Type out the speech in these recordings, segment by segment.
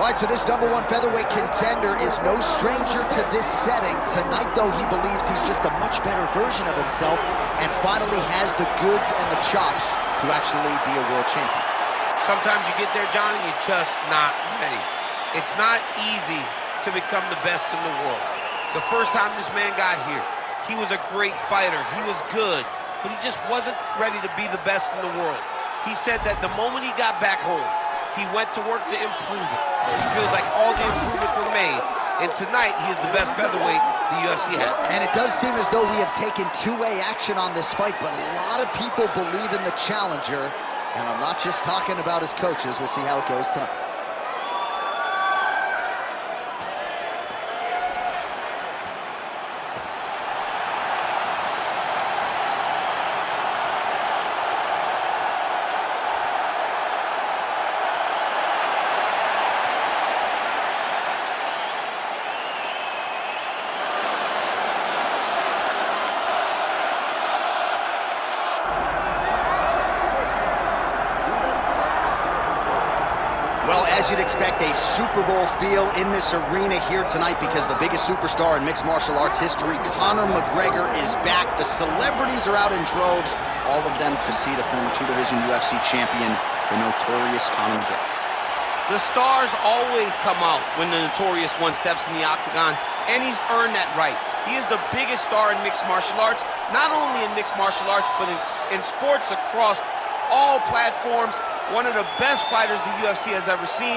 All right, so this #1 featherweight contender is no stranger to this setting. Tonight, though, he believes he's just a much better version of himself and finally has the goods and the chops to actually be a world champion. Sometimes you get there, John, and you're just not ready. It's not easy to become the best in the world. The first time this man got here, he was a great fighter. He was good, but he just wasn't ready to be the best in the world. He said that the moment he got back home, he went to work to improve it. He feels like all the improvements were made, and tonight he is the best featherweight the UFC had. And it does seem as though we have taken two-way action on this fight, but a lot of people believe in the challenger, and I'm not just talking about his coaches. We'll see how it goes tonight. Well, as you'd expect, a Super Bowl feel in this arena here tonight because the biggest superstar in mixed martial arts history, Conor McGregor, is back. The celebrities are out in droves, all of them to see the former two-division UFC champion, the notorious Conor McGregor. The stars always come out when the notorious one steps in the octagon, and he's earned that right. He is the biggest star in mixed martial arts, not only in mixed martial arts, but in sports across all platforms. One of the best fighters the UFC has ever seen.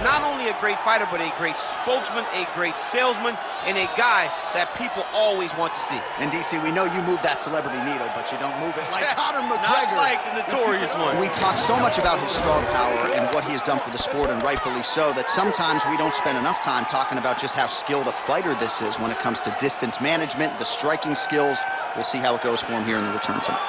Not only a great fighter, but a great spokesman, a great salesman, and a guy that people always want to see. And DC, we know you move that celebrity needle, but you don't move it like Conor McGregor. Not like the notorious one. We talk so much about his star power and what he has done for the sport, and rightfully so, that sometimes we don't spend enough time talking about just how skilled a fighter this is when it comes to distance management, the striking skills. We'll see how it goes for him here in the return tonight.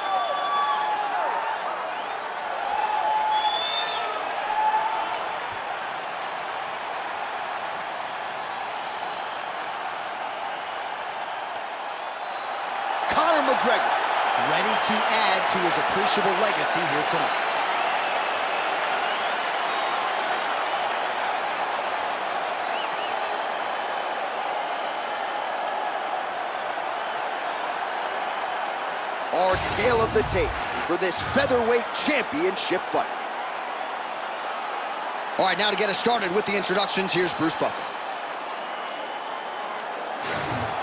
Conor McGregor, ready to add to his appreciable legacy here tonight. Our tale of the tape for this featherweight championship fight. All right, now to get us started with the introductions, here's Bruce Buffer.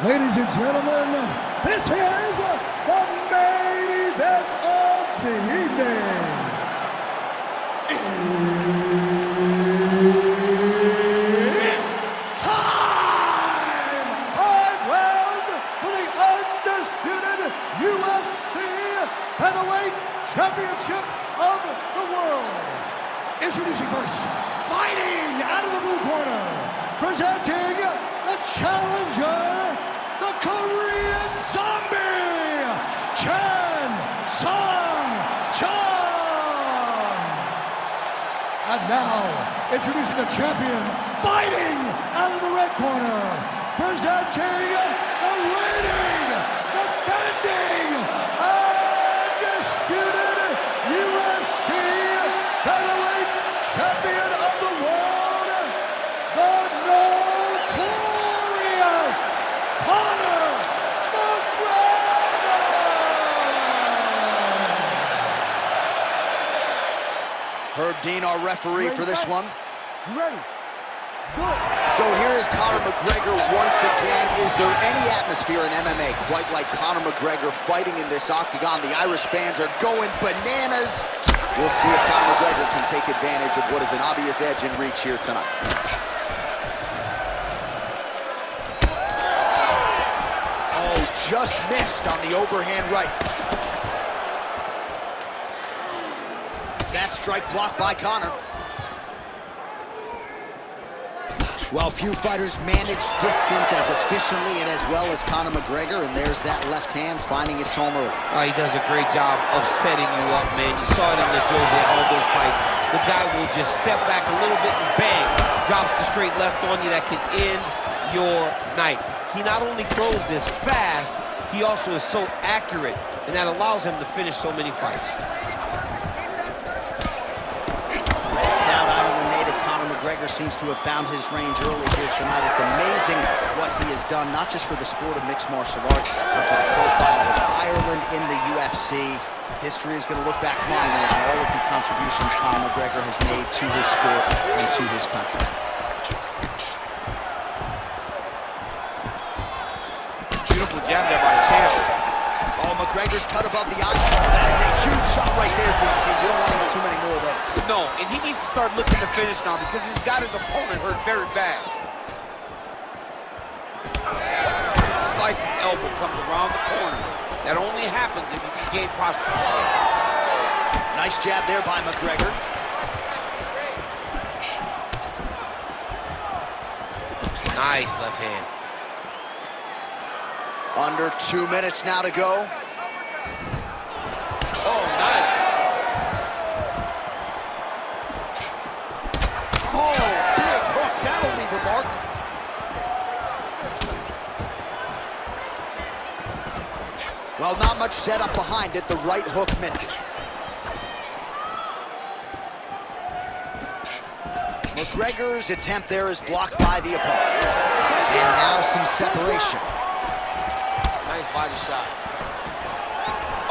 Ladies and gentlemen, this is the main event of the evening. It's time! 5 rounds for the undisputed UFC Featherweight Championship of the world. Introducing first, fighting out of the blue corner, presenting the challenger, the Korean Zombie, Jung. And now, introducing the champion, fighting out of the red corner, presenting the reigning, defending, undisputed UFC Featherweight Champion of the world, the notorious Conor McGregor! Herb Dean, our referee for this one. You ready? Good. So here is Conor McGregor once again. Is there any atmosphere in MMA quite like Conor McGregor fighting in this octagon? The Irish fans are going bananas. We'll see if Conor McGregor can take advantage of what is an obvious edge in reach here tonight. Oh, just missed on the overhand right. That strike blocked by Conor. Well, few fighters manage distance as efficiently and as well as Conor McGregor, and there's that left hand finding its home early. He does a great job of setting you up, man. You saw it in the Jose Aldo fight. The guy will just step back a little bit and bang, drops the straight left on you that can end your night. He not only throws this fast, he also is so accurate, and that allows him to finish so many fights. Proud Ireland native Conor McGregor seems to have found his range early here tonight. It's amazing what he has done, not just for the sport of mixed martial arts, but for the profile of Ireland in the UFC. History is going to look back fondly on all of the contributions Conor McGregor has made to his sport and to his country. Beautiful jab there by the champ. Oh, McGregor's cut above the eye. That is a huge shot right there, DC. You don't want to get too many more of those. No, and he needs to start looking to finish now because he's got his opponent hurt very bad. Slicing elbow comes around the corner. That only happens if you can gain posture control. Nice jab there by McGregor. Nice left hand. Under 2 minutes now to go. Oh, nice. Oh, big hook. That'll leave a mark. Well, not much setup behind it. The right hook misses. McGregor's attempt there is blocked by the opponent. And now some separation. Nice body shot.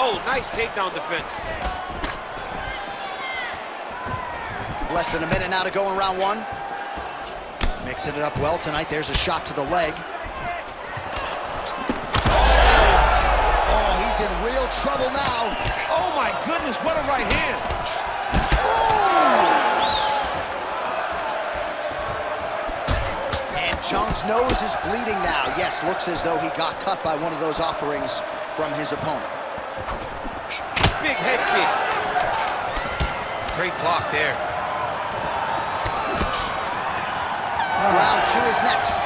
Oh, nice takedown defense. Less than a minute now to go in round one. Mixing it up well tonight. There's a shot to the leg. Oh, he's in real trouble now. Oh my goodness, what a right hand. And Jung's nose is bleeding now. Yes, looks as though he got cut by one of those offerings from his opponent. Big head kick. Great block there. Round two is next.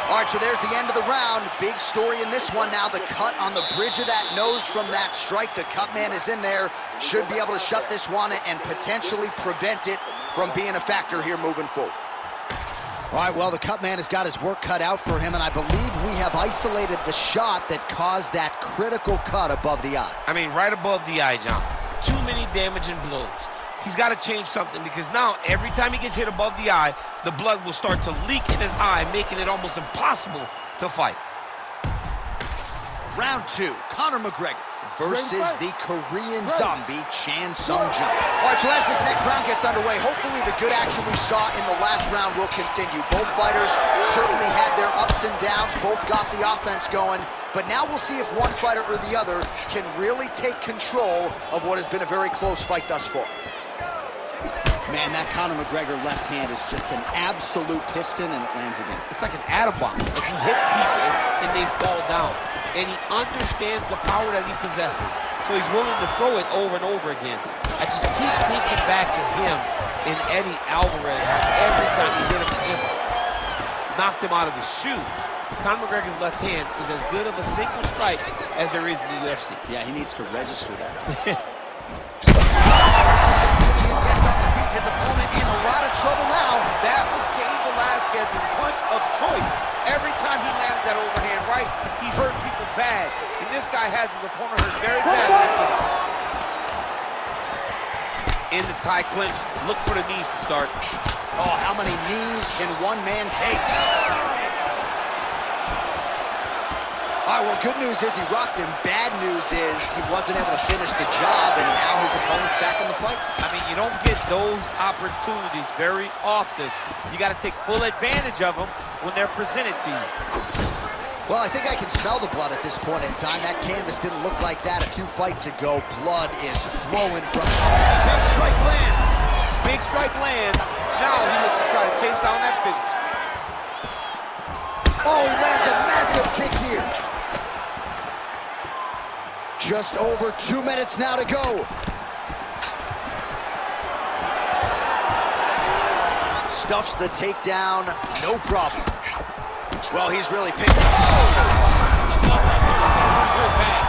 All right, so there's the end of the round. Big story in this one now. The cut on the bridge of that nose from that strike. The cut man is in there. Should be able to shut this one and potentially prevent it from being a factor here moving forward. All right, well, the cut man has got his work cut out for him, and I believe we have isolated the shot that caused that critical cut above the eye. I mean, right above the eye, John. Too many damaging blows. He's got to change something because now every time he gets hit above the eye, the blood will start to leak in his eye, making it almost impossible to fight. Round two, Conor McGregor versus the Korean zombie, Chan Sung Jung. All right, so as this next round gets underway, hopefully the good action we saw in the last round will continue. Both fighters certainly had their ups and downs, both got the offense going, but now we'll see if one fighter or the other can really take control of what has been a very close fight thus far. Man, that Conor McGregor left hand is just an absolute piston, and it lands again. It's like an atom bomb. Like he hits people and they fall down. And he understands the power that he possesses. So he's willing to throw it over and over again. I just keep thinking back to him and Eddie Alvarez. Every time he hit him, he just knocked him out of his shoes. Conor McGregor's left hand is as good of a single strike as there is in the UFC. Yeah, he needs to register that. His opponent in a lot of trouble now. That was Cain Velasquez's punch of choice. Every time he lands that overhand right, he hurt people bad. And this guy has his opponent hurt very bad. In the tie clinch, look for the knees to start. Oh, how many knees can one man take? All right, well, good news is he rocked him. Bad news is he wasn't able to finish the job, and now his opponent's back in the fight. I mean, you don't get those opportunities very often. You got to take full advantage of them when they're presented to you. Well, I think I can smell the blood at this point in time. That canvas didn't look like that a few fights ago. Blood is flowing from him. Big strike lands. Big strike lands. Now he looks to try to chase down that finish. Oh, he lands a massive kick here. Just over 2 minutes now to go. Stuffs the takedown, no problem. Well, he's really picked up. Oh! He's hurt bad.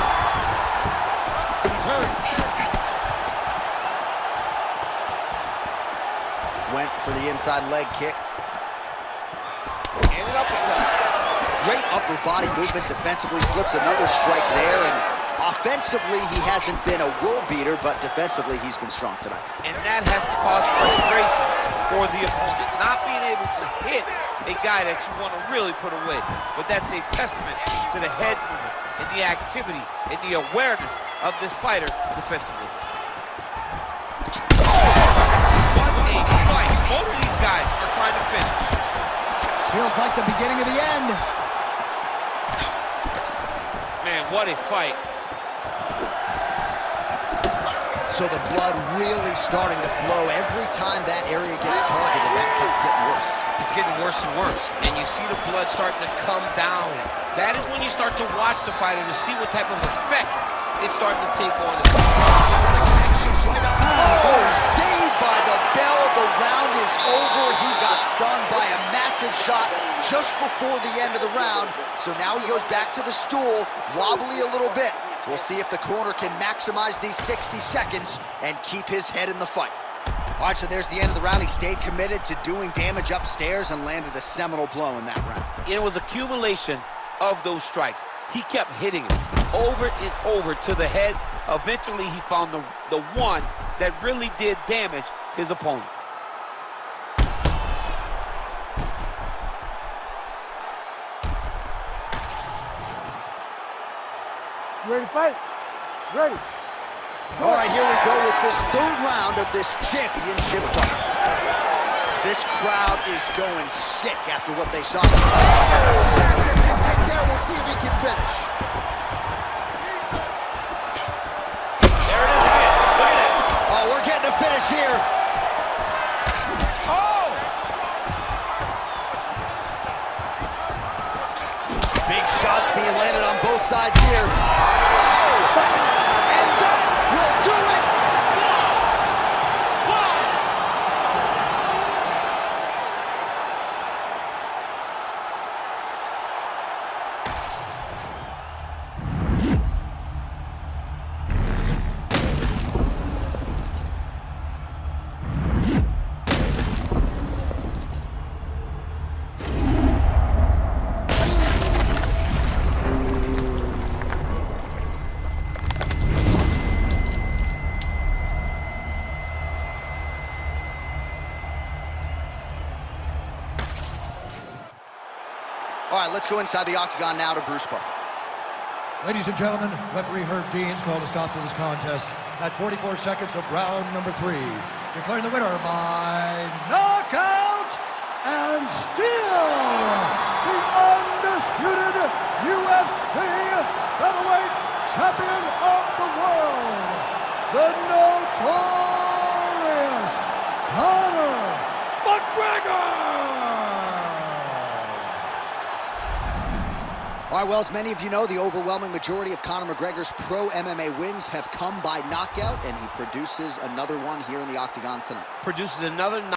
He's hurt. Went for the inside leg kick. And an uppercut. Great upper body movement defensively, slips another strike there, and Offensively, he hasn't been a world beater, but defensively, he's been strong tonight. And that has to cause frustration for the opponent. Not being able to hit a guy that you want to really put away. But that's a testament to the head movement and the activity and the awareness of this fighter defensively. What a fight. Both of these guys are trying to finish. Feels like the beginning of the end. Man, what a fight. So the blood really starting to flow. Every time that area gets targeted, that cut's getting worse. It's getting worse and worse. And you see the blood starting to come down. That is when you start to watch the fighter to see what type of effect it's starting to take on him. Oh, saved by the bell. The round is over. He got stunned by a massive shot just before the end of the round. So now he goes back to the stool, wobbly a little bit. So we'll see if the corner can maximize these 60 seconds and keep his head in the fight. All right, so there's the end of the round. He stayed committed to doing damage upstairs and landed a seminal blow in that round. It was accumulation of those strikes. He kept hitting him over and over to the head. Eventually, he found the one that really did damage his opponent. Ready to fight? Ready. All right, here we go with this third round of this championship fight. This crowd is going sick after what they saw. Oh, massive hit right there. We'll see if he can finish. There it is again. Look at that. Oh, we're getting a finish here. Oh! Big shots being landed on both sides here. Oh! And that will do it! All right, let's go inside the octagon now to Bruce Buffer. Ladies and gentlemen, referee Herb Dean's called a stop to this contest at 44 seconds of round number 3. Declaring the winner by knockout and still the undisputed UFC featherweight champion of the world, the notorious Conor McGregor! All right, well, as many of you know, the overwhelming majority of Conor McGregor's pro MMA wins have come by knockout, and he produces another one here in the octagon tonight. Produces another